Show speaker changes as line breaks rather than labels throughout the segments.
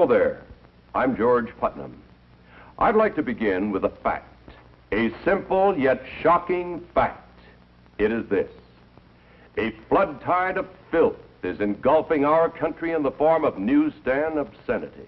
Hello there. I'm George Putnam. I'd like to begin with a fact, a simple yet shocking fact. It is this: a flood tide of filth is engulfing our country in the form of newsstand obscenity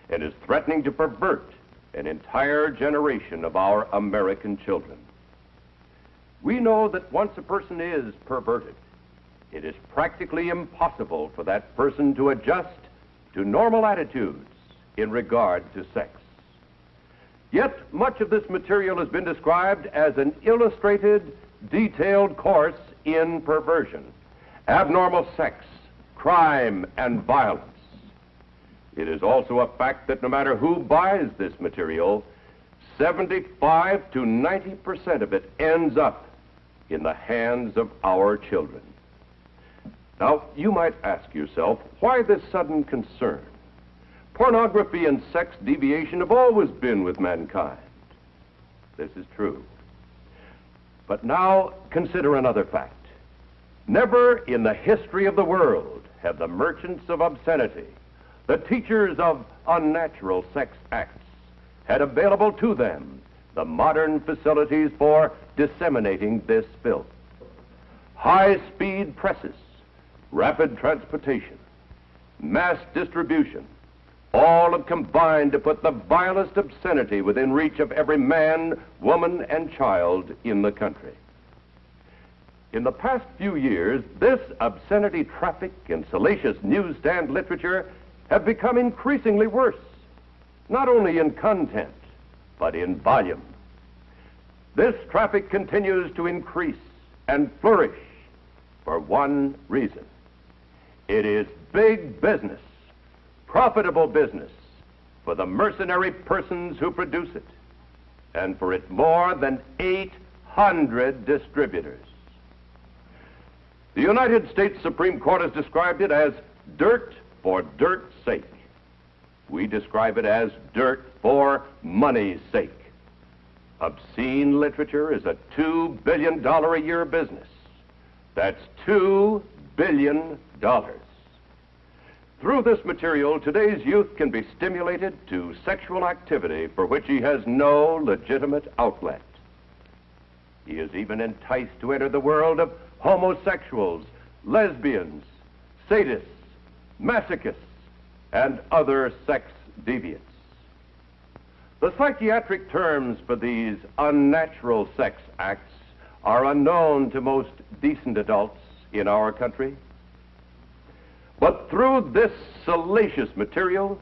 and is threatening to pervert an entire generation of our American children. We know that once a person is perverted, it is practically impossible for that person to adjust to normal attitudes in regard to sex. Yet much of this material has been described as an illustrated, detailed course in perversion, abnormal sex, crime, and violence. It is also a fact that no matter who buys this material, 75 to 90% of it ends up in the hands of our children. Now, you might ask yourself, why this sudden concern? Pornography and sex deviation have always been with mankind. This is true. But now consider another fact. Never in the history of the world have the merchants of obscenity, the teachers of unnatural sex acts, had available to them the modern facilities for disseminating this filth. High-speed presses, rapid transportation, mass distribution, all have combined to put the vilest obscenity within reach of every man, woman, and child in the country. In the past few years, this obscenity traffic and salacious newsstand literature have become increasingly worse, not only in content, but in volume. This traffic continues to increase and flourish for one reason. It is big business, profitable business for the mercenary persons who produce it, and for its more than 800 distributors. The United States Supreme Court has described it as dirt for dirt's sake. We describe it as dirt for money's sake. Obscene literature is a $2 billion a year business. That's $2 billion. Through this material, today's youth can be stimulated to sexual activity for which he has no legitimate outlet. He is even enticed to enter the world of homosexuals, lesbians, sadists, masochists, and other sex deviants. The psychiatric terms for these unnatural sex acts are unknown to most decent adults in our country. But through this salacious material,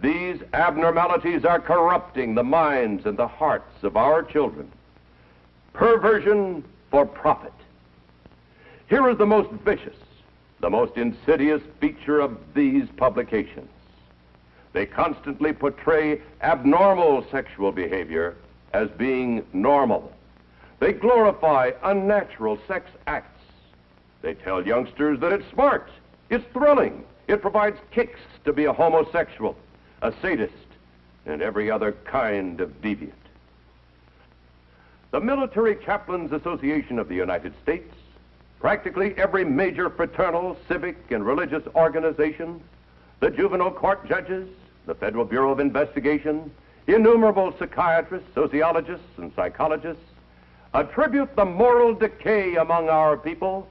these abnormalities are corrupting the minds and the hearts of our children. Perversion for profit. Here is the most vicious, the most insidious feature of these publications. They constantly portray abnormal sexual behavior as being normal. They glorify unnatural sex acts. They tell youngsters that it's smart, it's thrilling, it provides kicks to be a homosexual, a sadist, and every other kind of deviant. The Military Chaplains Association of the United States, practically every major fraternal, civic, and religious organization, the juvenile court judges, the Federal Bureau of Investigation, innumerable psychiatrists, sociologists, and psychologists attribute the moral decay among our people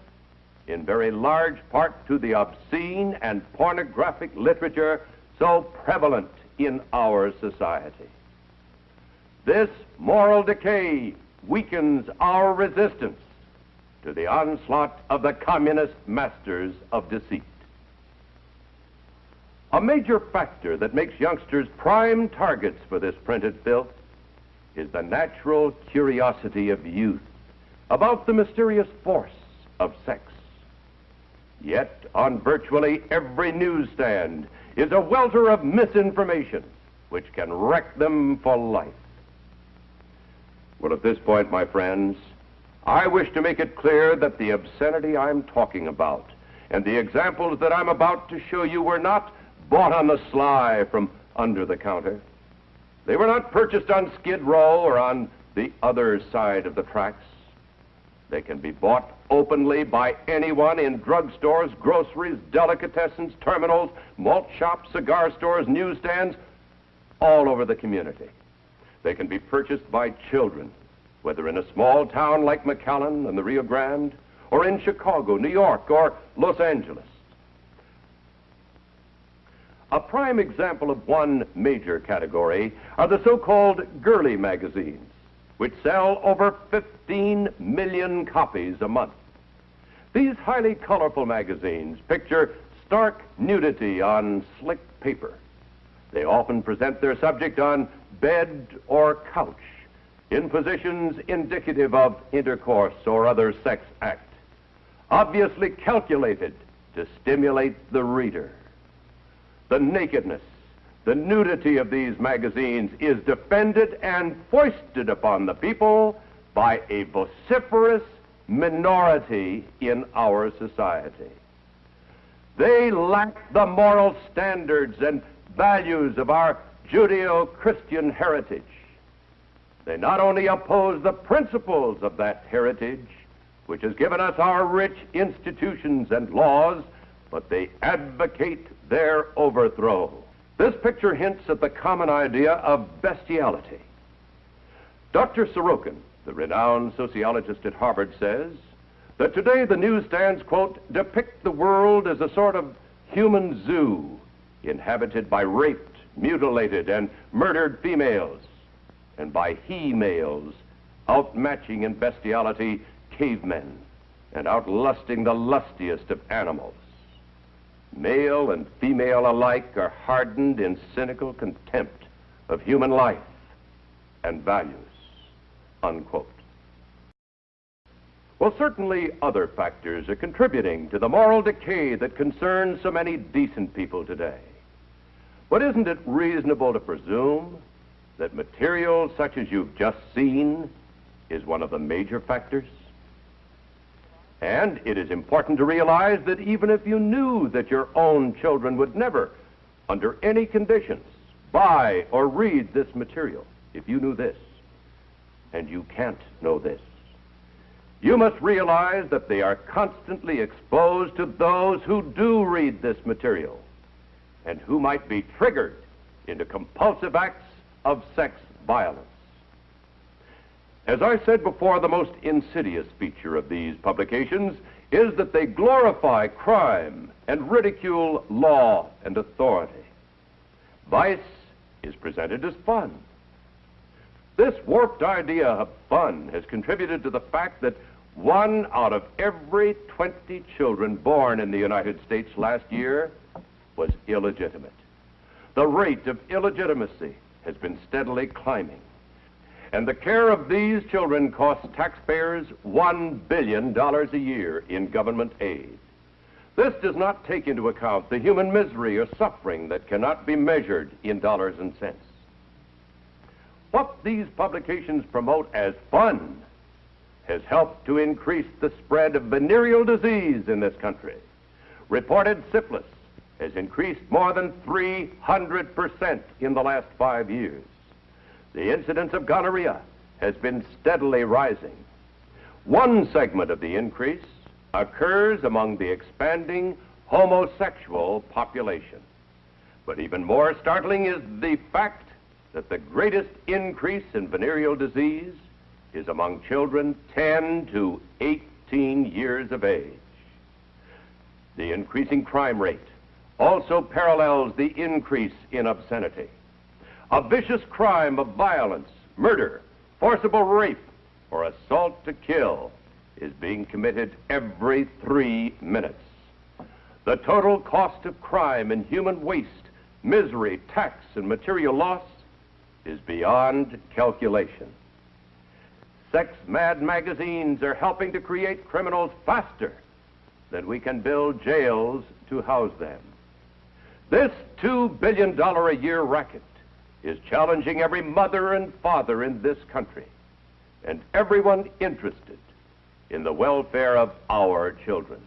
in very large part to the obscene and pornographic literature so prevalent in our society. This moral decay weakens our resistance to the onslaught of the communist masters of deceit. A major factor that makes youngsters prime targets for this printed filth is the natural curiosity of youth about the mysterious force of sex. Yet, on virtually every newsstand is a welter of misinformation which can wreck them for life. Well, at this point, my friends, I wish to make it clear that the obscenity I'm talking about and the examples that I'm about to show you were not bought on the sly from under the counter. They were not purchased on Skid Row or on the other side of the tracks. They can be bought openly by anyone in drugstores, groceries, delicatessens, terminals, malt shops, cigar stores, newsstands, all over the community. They can be purchased by children, whether in a small town like McAllen and the Rio Grande, or in Chicago, New York, or Los Angeles. A prime example of one major category are the so-called girly magazines, which sell over 15 million copies a month. These highly colorful magazines picture stark nudity on slick paper. They often present their subject on bed or couch, in positions indicative of intercourse or other sex act, obviously calculated to stimulate the reader. The nakedness, the nudity of these magazines is defended and foisted upon the people by a vociferous minority in our society. They lack the moral standards and values of our Judeo-Christian heritage. They not only oppose the principles of that heritage, which has given us our rich institutions and laws, but they advocate their overthrow. This picture hints at the common idea of bestiality. Dr. Sorokin, the renowned sociologist at Harvard, says that today the newsstands, quote, depict the world as a sort of human zoo inhabited by raped, mutilated, and murdered females, and by he-males outmatching in bestiality cavemen and outlusting the lustiest of animals. Male and female alike are hardened in cynical contempt of human life and values, unquote. Well, certainly other factors are contributing to the moral decay that concerns so many decent people today. But isn't it reasonable to presume that material such as you've just seen is one of the major factors? And it is important to realize that even if you knew that your own children would never, under any conditions, buy or read this material, if you knew this, and you can't know this, you must realize that they are constantly exposed to those who do read this material and who might be triggered into compulsive acts of sex violence. As I said before, the most insidious feature of these publications is that they glorify crime and ridicule law and authority. Vice is presented as fun. This warped idea of fun has contributed to the fact that 1 out of every 20 children born in the United States last year was illegitimate. The rate of illegitimacy has been steadily climbing, and the care of these children costs taxpayers $1 billion a year in government aid. This does not take into account the human misery or suffering that cannot be measured in dollars and cents. What these publications promote as fun has helped to increase the spread of venereal disease in this country. Reported syphilis has increased more than 300% in the last 5 years. The incidence of gonorrhea has been steadily rising. One segment of the increase occurs among the expanding homosexual population. But even more startling is the fact that the greatest increase in venereal disease is among children 10 to 18 years of age. The increasing crime rate also parallels the increase in obscenity. A vicious crime of violence, murder, forcible rape, or assault to kill is being committed every 3 minutes. The total cost of crime in human waste, misery, tax, and material loss is beyond calculation. Sex-mad magazines are helping to create criminals faster than we can build jails to house them. This $2 billion a year racket is challenging every mother and father in this country and everyone interested in the welfare of our children.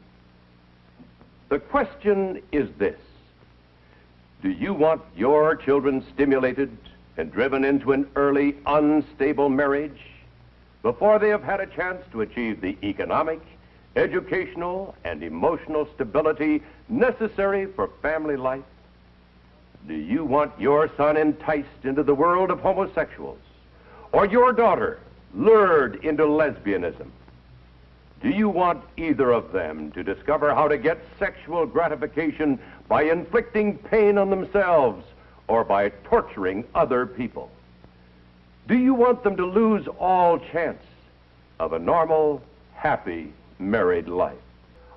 The question is this: do you want your children stimulated and driven into an early, unstable marriage before they have had a chance to achieve the economic, educational and emotional stability necessary for family life? Do you want your son enticed into the world of homosexuals, or your daughter lured into lesbianism? Do you want either of them to discover how to get sexual gratification by inflicting pain on themselves or by torturing other people? Do you want them to lose all chance of a normal, happy married life?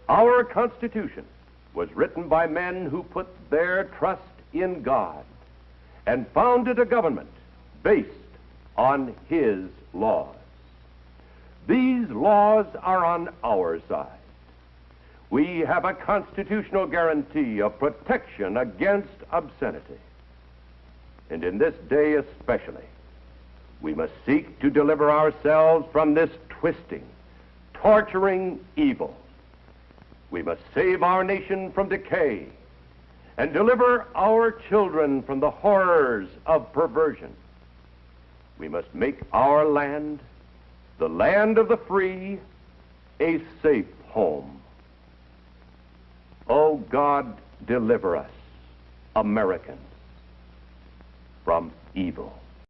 Our Constitution was written by men who put their trust in God and founded a government based on His laws. These laws are on our side. We have a constitutional guarantee of protection against obscenity. And in this day especially, we must seek to deliver ourselves from this twisting, torturing evil. We must save our nation from decay and deliver our children from the horrors of perversion. We must make our land, the land of the free, a safe home. Oh God, deliver us, Americans, from evil.